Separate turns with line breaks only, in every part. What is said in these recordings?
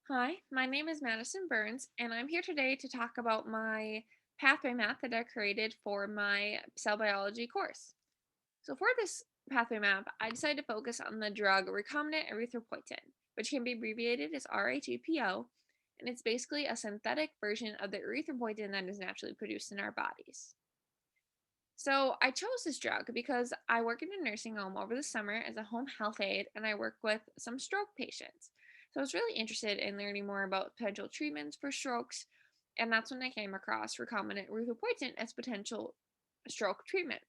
Hi, my name is Madison Burns, and I'm here today to talk about my pathway map that I created for my cell biology course. So, for this pathway map, I decided to focus on the drug recombinant erythropoietin, which can be abbreviated as rhEPO, and it's basically a synthetic version of the erythropoietin that is naturally produced in our bodies. So, I chose this drug because I work in a nursing home over the summer as a home health aide, and I work with some stroke patients. So, I was really interested in learning more about potential treatments for strokes, and that's when I came across recombinant erythropoietin as potential stroke treatment.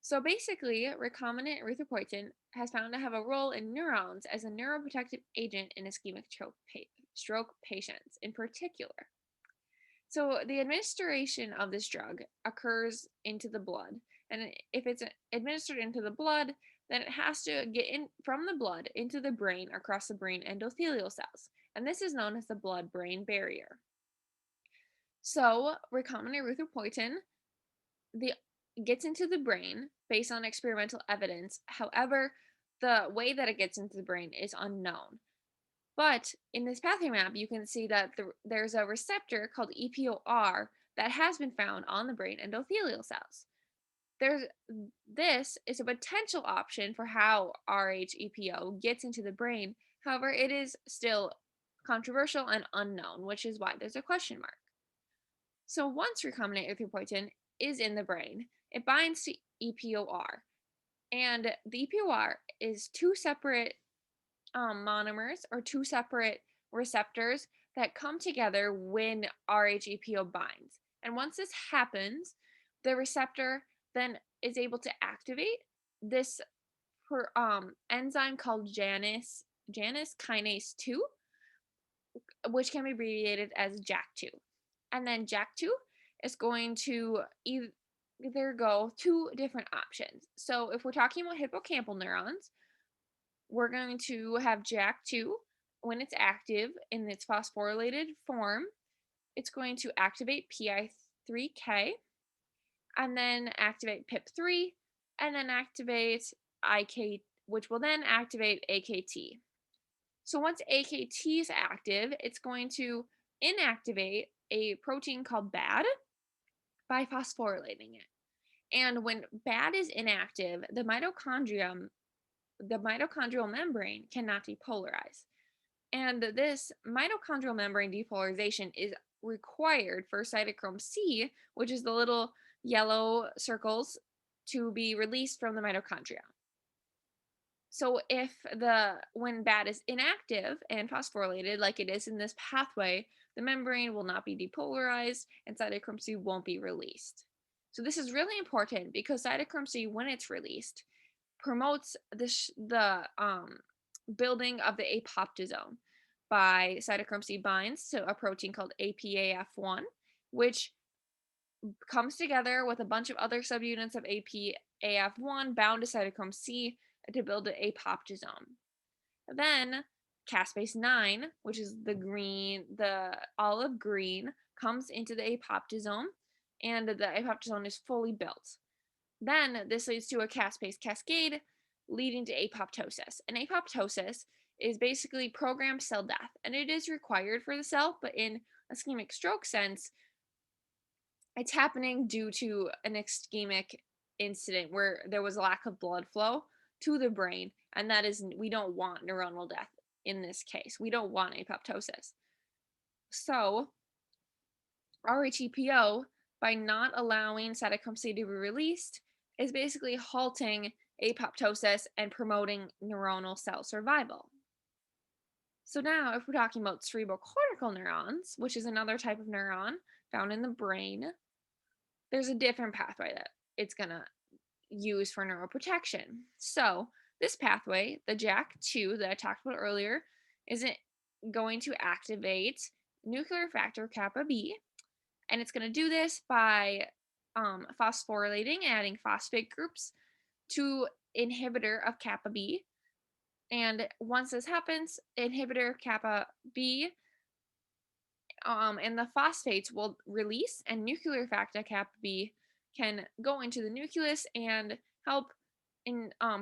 So, basically, recombinant erythropoietin has found to have a role in neurons as a neuroprotective agent in ischemic stroke patients in particular. So the administration of this drug occurs into the blood, and if it's administered into the blood, then it has to get in from the blood into the brain across the brain endothelial cells, and this is known as the blood-brain barrier. So recombinant erythropoietin the gets into the brain based on experimental evidence. However, the way that it gets into the brain is unknown. But in this pathway map, you can see that there's a receptor called EPOR that has been found on the brain endothelial cells. There's this is a potential option for how rhEPO gets into the brain. However, it is still controversial and unknown, which is why there's a question mark. So once recombinant erythropoietin is in the brain, it binds to EPOR, and the EPOR is two separate monomers or two separate receptors that come together when rhEPO binds. And once this happens, the receptor then is able to activate this enzyme called Janus kinase 2, which can be abbreviated as JAK2. And then JAK2 is going to either go two different options. So if we're talking about hippocampal neurons, we're going to have JAK2 when it's active in its phosphorylated form. It's going to activate PI3K and then activate PIP3 and then activate IK, which will then activate AKT. So once AKT is active, it's going to inactivate a protein called BAD by phosphorylating it. And when BAD is inactive, the mitochondrial membrane cannot depolarize. And this mitochondrial membrane depolarization is required for cytochrome C, which is the little yellow circles, to be released from the mitochondria. So if the when BAD is inactive and phosphorylated like it is in this pathway, the membrane will not be depolarized and cytochrome C won't be released. So this is really important because cytochrome C, when it's released, promotes the building of the apoptosome by cytochrome C binds to a protein called APAF1, which comes together with a bunch of other subunits of APAF1 bound to cytochrome C to build the apoptosome. Then caspase 9, which is the olive green, comes into the apoptosome, and the apoptosome is fully built. Then this leads to a caspase cascade, leading to apoptosis. And apoptosis is basically programmed cell death, and it is required for the cell, but in ischemic stroke sense, it's happening due to an ischemic incident where there was a lack of blood flow to the brain, and that is, we don't want neuronal death in this case. We don't want apoptosis. So, rhEPO, by not allowing cytochrome C to be released, is basically halting apoptosis and promoting neuronal cell survival. So now, if we're talking about cerebrocortical neurons, which is another type of neuron found in the brain, there's a different pathway that it's going to use for neuroprotection. So this pathway, the JAK2 that I talked about earlier, isn't going to activate nuclear factor kappa B, and it's going to do this by phosphorylating, adding phosphate groups to inhibitor of kappa B. And once this happens, inhibitor kappa B and the phosphates will release, and nuclear factor kappa B can go into the nucleus and help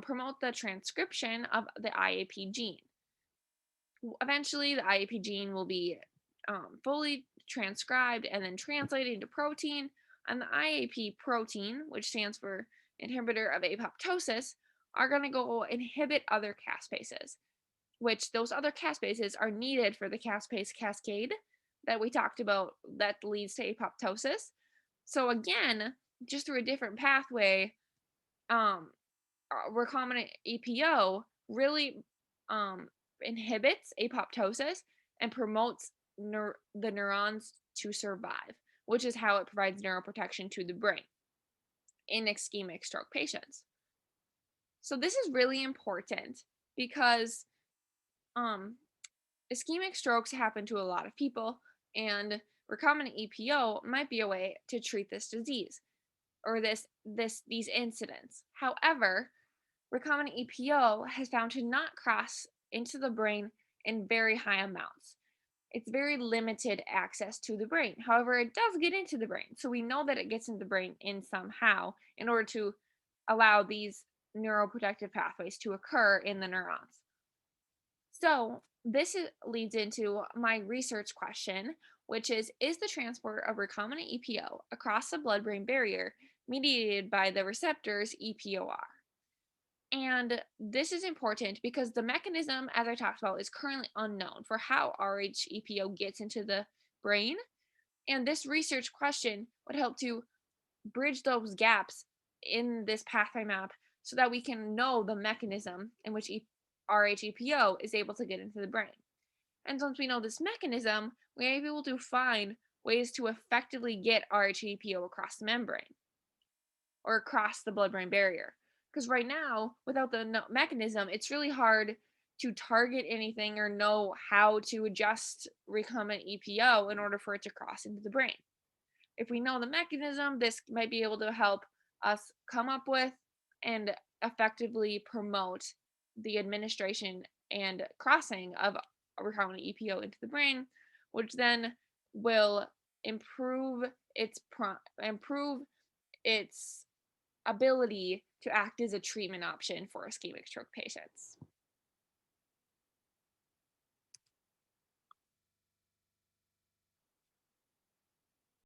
promote the transcription of the IAP gene. Eventually, the IAP gene will be fully transcribed and then translated into protein. And the IAP protein, which stands for inhibitor of apoptosis, are going to go inhibit other caspases, which those other caspases are needed for the caspase cascade that we talked about that leads to apoptosis. So again, just through a different pathway, um, recombinant EPO really um, inhibits apoptosis and promotes the neurons to survive, which is how it provides neuroprotection to the brain in ischemic stroke patients. So this is really important because um, ischemic strokes happen to a lot of people, and recombinant EPO might be a way to treat this disease or these incidents. However, recombinant EPO has found to not cross into the brain in very high amounts. It's very limited access to the brain. However, it does get into the brain. So we know that it gets into the brain in somehow in order to allow these neuroprotective pathways to occur in the neurons. So leads into my research question, which is the transport of recombinant EPO across the blood-brain barrier mediated by the receptors EPOR? And this is important because the mechanism, as I talked about, is currently unknown for how rhEPO gets into the brain. And this research question would help to bridge those gaps in this pathway map so that we can know the mechanism in which rhEPO is able to get into the brain. And once we know this mechanism, we may be able to find ways to effectively get rhEPO across the membrane or across the blood brain barrier. Because right now, without the mechanism, it's really hard to target anything or know how to adjust recombinant EPO in order for it to cross into the brain. If we know the mechanism, this might be able to help us come up with and effectively promote the administration and crossing of recombinant EPO into the brain, which then will improve improve its ability to act as a treatment option for ischemic stroke patients.